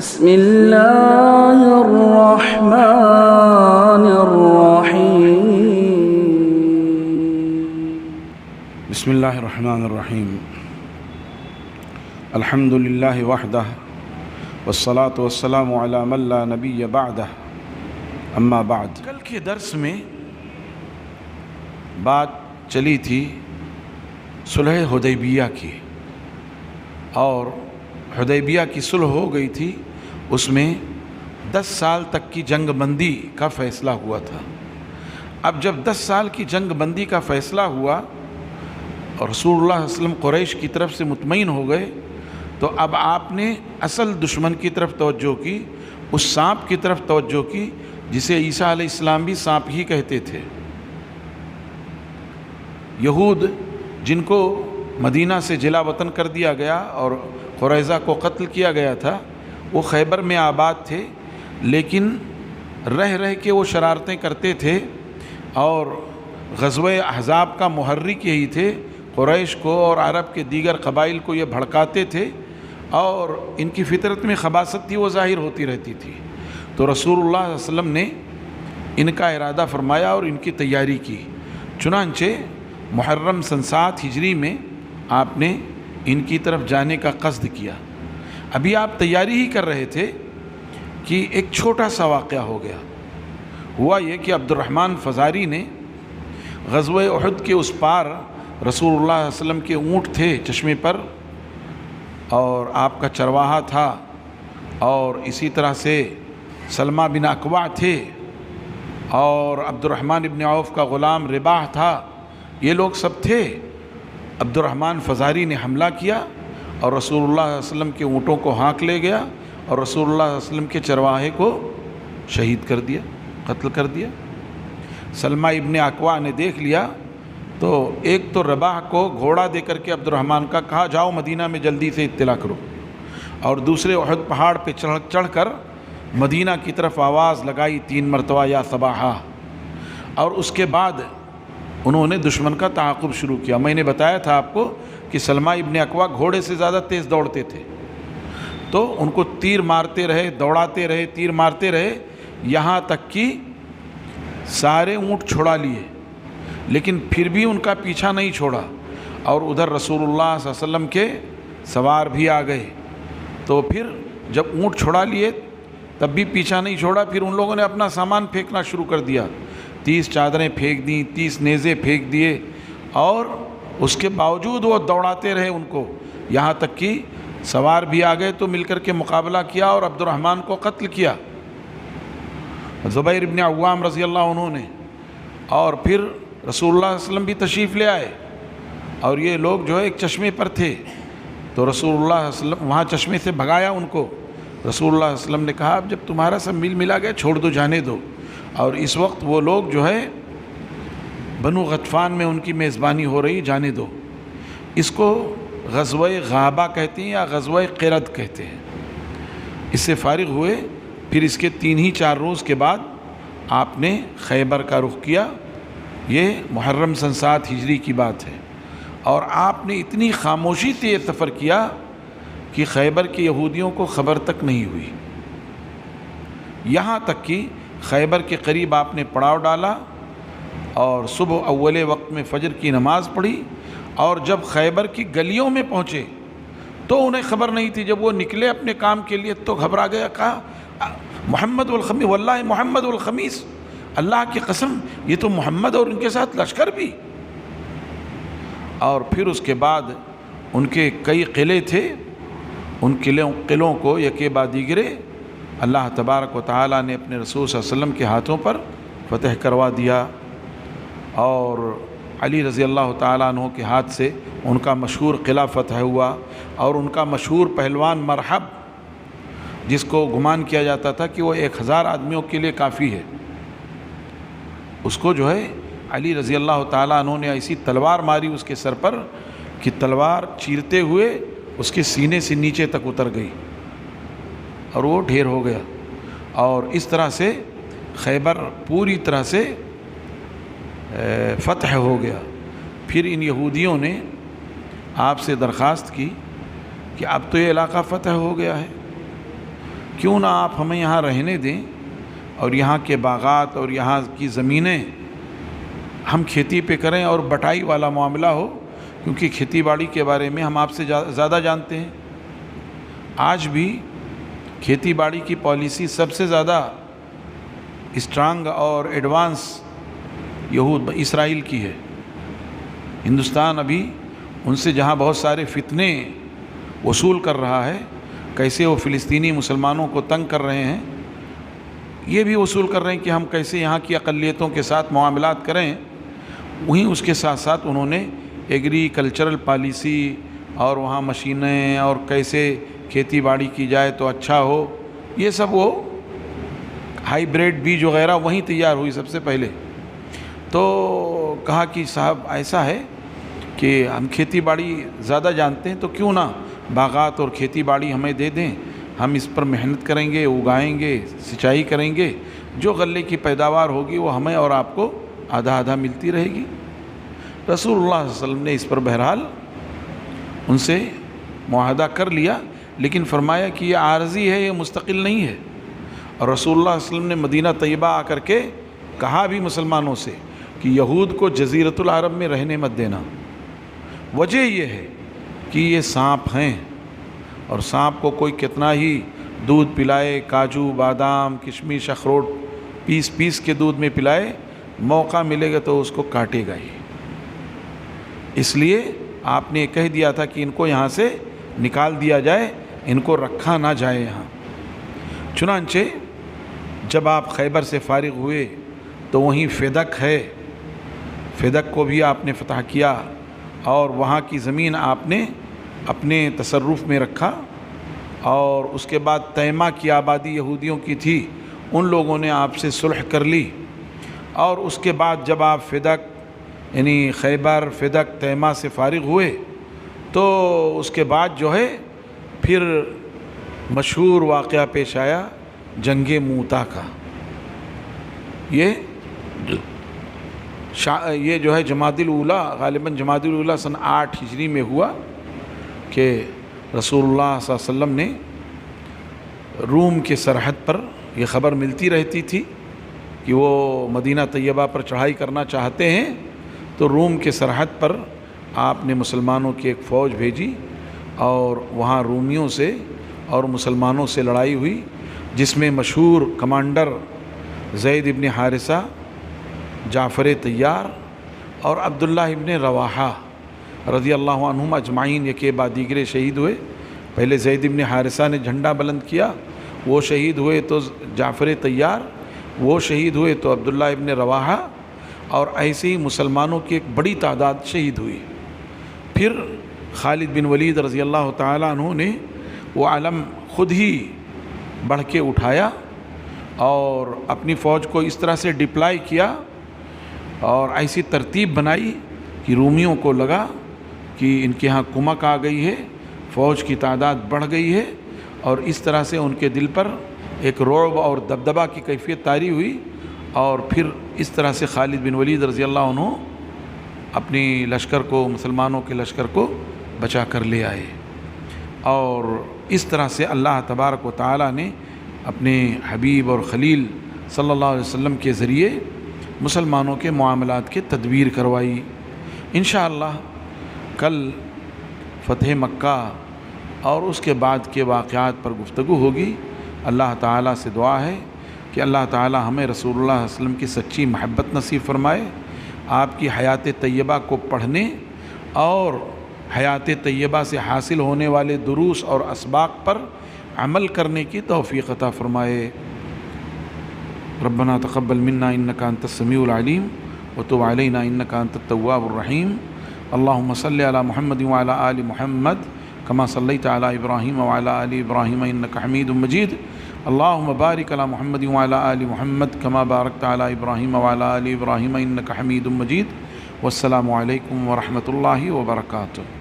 بسم الله الرحمن الرحيم بسم الله الرحمن الرحيم الحمد لله وحده والصلاة والسلام على من لا نبي بعده اما بعد کل کے درس میں بات چلی تھی صلح حدیبیہ کی، اور حدیبیہ کی صلح ہو گئی تھی، اس میں 10 سال تک کی جنگ بندی کا فیصلہ ہوا تھا۔ اب جب 10 سال کی جنگ بندی کا فیصلہ ہوا اور رسول اللہ صلی اللہ علیہ وسلم قریش کی طرف سے مطمئن ہو گئے، تو اب آپ نے اصل دشمن کی طرف توجہ کی، اس سانپ کی طرف توجہ کی جسے عیسیٰ علیہ السلام بھی سانپ ہی کہتے تھے۔ یہود جن کو مدینہ سے جلا وطن کر دیا گیا اور قریظہ کو قتل کیا گیا تھا، وہ خیبر میں آباد تھے، لیکن رہ کے وہ شرارتیں کرتے تھے، اور غزوہ احزاب کا محرک یہی تھے، قریش کو اور عرب کے دیگر قبائل کو یہ بھڑکاتے تھے، اور ان کی فطرت میں خباثت تھی، وہ ظاہر ہوتی رہتی تھی۔ تو رسول اللہ صلی اللہ علیہ وسلم نے ان کا ارادہ فرمایا اور ان کی تیاری کی، چنانچہ محرم سن 7 ہجری میں آپ نے ان کی طرف جانے کا قصد کیا۔ ابھی آپ تیاری ہی کر رہے تھے کہ ایک چھوٹا سا واقعہ ہو گیا۔ ہوا یہ کہ عبد الرحمن فزاری نے غزوہ احد کے اس پار رسول اللہ صلی اللہ علیہ وسلم کے اونٹ تھے چشمے پر، اور آپ کا چرواہا تھا، اور اسی طرح سے سلمہ بن اکوع تھے، اور عبد الرحمن ابن عوف کا غلام رباح تھا، یہ لوگ سب تھے۔ عبد الرحمن فزاری نے حملہ کیا اور رسول اللہ صلی اللہ علیہ وسلم کے اونٹوں کو ہانک لے گیا، اور رسول اللہ صلی اللہ علیہ وسلم کے چرواہے کو شہید کر دیا، قتل کر دیا۔ سلمہ ابن اکوع نے دیکھ لیا تو ایک تو رباح کو گھوڑا دے کر کے عبد الرحمن کا کہا جاؤ مدینہ میں جلدی سے اطلاع کرو، اور دوسرے احد پہاڑ پہ چڑھ کر مدینہ کی طرف آواز لگائی 3 مرتبہ یا صباحا، اور اس کے بعد انہوں نے دشمن کا تعاقب شروع کیا۔ میں نے بتایا تھا آپ کو کہ سلمہ ابن اکوع گھوڑے سے زیادہ تیز دوڑتے تھے، تو ان کو تیر مارتے رہے، دوڑاتے رہے، تیر مارتے رہے، یہاں تک کہ سارے اونٹ چھڑا لیے، لیکن پھر بھی ان کا پیچھا نہیں چھوڑا، اور ادھر رسول اللہ صلی اللہ علیہ وسلم کے سوار بھی آ گئے۔ تو پھر جب اونٹ چھڑا لیے تب بھی پیچھا نہیں چھوڑا، پھر ان لوگوں نے اپنا سامان پھینکنا شروع کر دیا، 30 چادریں پھینک دیں، 30 نیزے پھینک دیے، اور اس کے باوجود وہ دوڑاتے رہے ان کو، یہاں تک کہ سوار بھی آ گئے تو مل کر کے مقابلہ کیا اور عبد الرحمن کو قتل کیا، زبیر ابن عوام رضی اللہ عنہ نے۔ اور پھر رسول اللہ صلی اللہ علیہ وسلم بھی تشریف لے آئے، اور یہ لوگ جو ہے ایک چشمے پر تھے، تو رسول اللہ صلی اللہ علیہ وسلم وہاں چشمے سے بھگایا ان کو۔ رسول اللہ صلی اللہ علیہ وسلم نے کہا اب جب تمہارا سب ملا گیا چھوڑ دو، جانے دو۔ اور اس وقت وہ لوگ جو ہے بنو غطفان میں ان کی میزبانی ہو رہی، جانے دو۔ اس کو غزوہ غابہ کہتے ہیں یا غزوہ قرد کہتے ہیں۔ اس سے فارغ ہوئے، پھر اس کے 3 ہی 4 روز کے بعد آپ نے خیبر کا رخ کیا۔ یہ محرم سن 7 ہجری کی بات ہے، اور آپ نے اتنی خاموشی سے یہ سفر کیا کہ خیبر کے یہودیوں کو خبر تک نہیں ہوئی، یہاں تک کہ خیبر کے قریب آپ نے پڑاؤ ڈالا، اور صبح اول وقت میں فجر کی نماز پڑھی، اور جب خیبر کی گلیوں میں پہنچے تو انہیں خبر نہیں تھی، جب وہ نکلے اپنے کام کے لیے تو گھبرا گیا، کہا محمد والخمیس، واللہ محمد والخمیس، اللہ کی قسم یہ تو محمد اور ان کے ساتھ لشکر بھی۔ اور پھر اس کے بعد ان کے کئی قلعے تھے، ان قلعوں کو یکے بعد دیگرے اللہ تبارک و تعالیٰ نے اپنے رسول صلی اللہ علیہ وسلم کے ہاتھوں پر فتح کروا دیا، اور علی رضی اللہ تعالیٰ عنہ کے ہاتھ سے ان کا مشہور قلعہ فتح ہوا، اور ان کا مشہور پہلوان مرحب، جس کو گمان کیا جاتا تھا کہ وہ 1000 آدمیوں کے لیے کافی ہے، اس کو جو ہے علی رضی اللہ تعالیٰ عنہ نے ایسی تلوار ماری اس کے سر پر کہ تلوار چیرتے ہوئے اس کے سینے سے نیچے تک اتر گئی، اور وہ ڈھیر ہو گیا، اور اس طرح سے خیبر پوری طرح سے فتح ہو گیا۔ پھر ان یہودیوں نے آپ سے درخواست کی کہ اب تو یہ علاقہ فتح ہو گیا ہے، کیوں نہ آپ ہمیں یہاں رہنے دیں اور یہاں کے باغات اور یہاں کی زمینیں ہم کھیتی پہ کریں اور بٹائی والا معاملہ ہو، کیونکہ کھیتی باڑی کے بارے میں ہم آپ سے زیادہ جانتے ہیں۔ آج بھی کھیتی باڑی کی پالیسی سب سے زیادہ اسٹرانگ اور ایڈوانس یہود اسرائیل کی ہے۔ ہندوستان ابھی ان سے جہاں بہت سارے فتنے وصول کر رہا ہے، کیسے وہ فلسطینی مسلمانوں کو تنگ کر رہے ہیں، یہ بھی وصول کر رہے ہیں کہ ہم کیسے یہاں کی اقلیتوں کے ساتھ معاملات کریں، وہیں اس کے ساتھ ساتھ انہوں نے ایگریکلچرل پالیسی اور وہاں مشینیں اور کیسے کھیتی باڑی کی جائے تو اچھا ہو، یہ سب وہ ہائی بریڈ بیج وغیرہ وہیں تیار ہوئی سب سے پہلے۔ تو کہا کہ صاحب ایسا ہے کہ ہم کھیتی باڑی زیادہ جانتے ہیں، تو کیوں نہ باغات اور کھیتی باڑی ہمیں دے دیں، ہم اس پر محنت کریں گے، اگائیں گے، سچائی کریں گے، جو غلے کی پیداوار ہوگی وہ ہمیں اور آپ کو آدھا آدھا ملتی رہے گی۔ رسول اللہ صلی اللہ علیہ وسلم نے اس پر بہرحال ان سے معاہدہ کر لیا، لیکن فرمایا کہ یہ عارضی ہے، یہ مستقل نہیں ہے۔ اور رسول اللہ صلی اللہ علیہ وسلم نے مدینہ طیبہ آ کر کے کہا بھی مسلمانوں سے کہ یہود کو جزیرۃ العرب میں رہنے مت دینا، وجہ یہ ہے کہ یہ سانپ ہیں، اور سانپ کو کوئی کتنا ہی دودھ پلائے، کاجو بادام کشمش اخروٹ پیس کے دودھ میں پلائے، موقع ملے گا تو اس کو کاٹے گا ہی۔ اس لیے آپ نے کہہ دیا تھا کہ ان کو یہاں سے نکال دیا جائے، ان کو رکھا نہ جائے یہاں۔ چنانچہ جب آپ خیبر سے فارغ ہوئے تو وہیں فدق ہے، فدق کو بھی آپ نے فتح کیا، اور وہاں کی زمین آپ نے اپنے تصرف میں رکھا، اور اس کے بعد تیمہ کی آبادی یہودیوں کی تھی، ان لوگوں نے آپ سے صلح کر لی، اور اس کے بعد جب آپ فدق یعنی خیبر فدق تیمہ سے فارغ ہوئے تو اس کے بعد جو ہے پھر مشہور واقعہ پیش آیا جنگ موتا کا۔ یہ جو ہے جمادی الاولیٰ، غالباً جمادی الاولیٰ سن 8 ہجری میں ہوا کہ رسول اللہ صلی اللہ علیہ وسلم نے روم کے سرحد پر یہ خبر ملتی رہتی تھی کہ وہ مدینہ طیبہ پر چڑھائی کرنا چاہتے ہیں، تو روم کے سرحد پر آپ نے مسلمانوں کی ایک فوج بھیجی، اور وہاں رومیوں سے اور مسلمانوں سے لڑائی ہوئی، جس میں مشہور کمانڈر زید ابن حارثہ، جعفر طیار اور عبداللہ ابن رواحہ رضی اللہ عنہم اجمعین یکے بعد دیگرے شہید ہوئے۔ پہلے زید ابن حارثہ نے جھنڈا بلند کیا، وہ شہید ہوئے، تو جعفر طیار وہ شہید ہوئے، تو عبداللہ ابن رواحہ، اور ایسے ہی مسلمانوں کی ایک بڑی تعداد شہید ہوئی۔ پھر خالد بن ولید رضی اللہ تعالیٰ عنہ نے وہ علم خود ہی بڑھ کے اٹھایا اور اپنی فوج کو اس طرح سے ڈپلائی کیا اور ایسی ترتیب بنائی کہ رومیوں کو لگا کہ ان کے ہاں کمک آ گئی ہے، فوج کی تعداد بڑھ گئی ہے، اور اس طرح سے ان کے دل پر ایک رعب اور دبدبہ کی کیفیت طاری ہوئی، اور پھر اس طرح سے خالد بن ولید رضی اللہ عنہ اپنی لشکر کو، مسلمانوں کے لشکر کو بچا کر لے آئے۔ اور اس طرح سے اللہ تبارک و تعالیٰ نے اپنے حبیب اور خلیل صلی اللہ علیہ وسلم کے ذریعے مسلمانوں کے معاملات کے تدبیر کروائی۔ انشاءاللہ کل فتح مکہ اور اس کے بعد کے واقعات پر گفتگو ہوگی۔ اللہ تعالیٰ سے دعا ہے کہ اللہ تعالیٰ ہمیں رسول اللہ صلی اللہ علیہ وسلم کی سچی محبت نصیب فرمائے، آپ کی حیات طیبہ کو پڑھنے اور حیات طیبہ سے حاصل ہونے والے دروس اور اسباق پر عمل کرنے کی توفیق عطا فرمائے۔ ربنا تقبل منا انک انت السمیع العلیم وتب علینا انک انت التواب الرحیم۔ اللہم صلی علی محمد وعلی آل محمد کما صلیت علی ابراہیم وعلی آل ابراہیم انک حمید مجید۔ اللہم بارک علی محمد وعلی آل محمد کما بارکت علی ابراہیم وعلی آل ابراہیم انک حمید مجید۔ والسلام علیکم ورحمۃ اللہ وبرکاتہ۔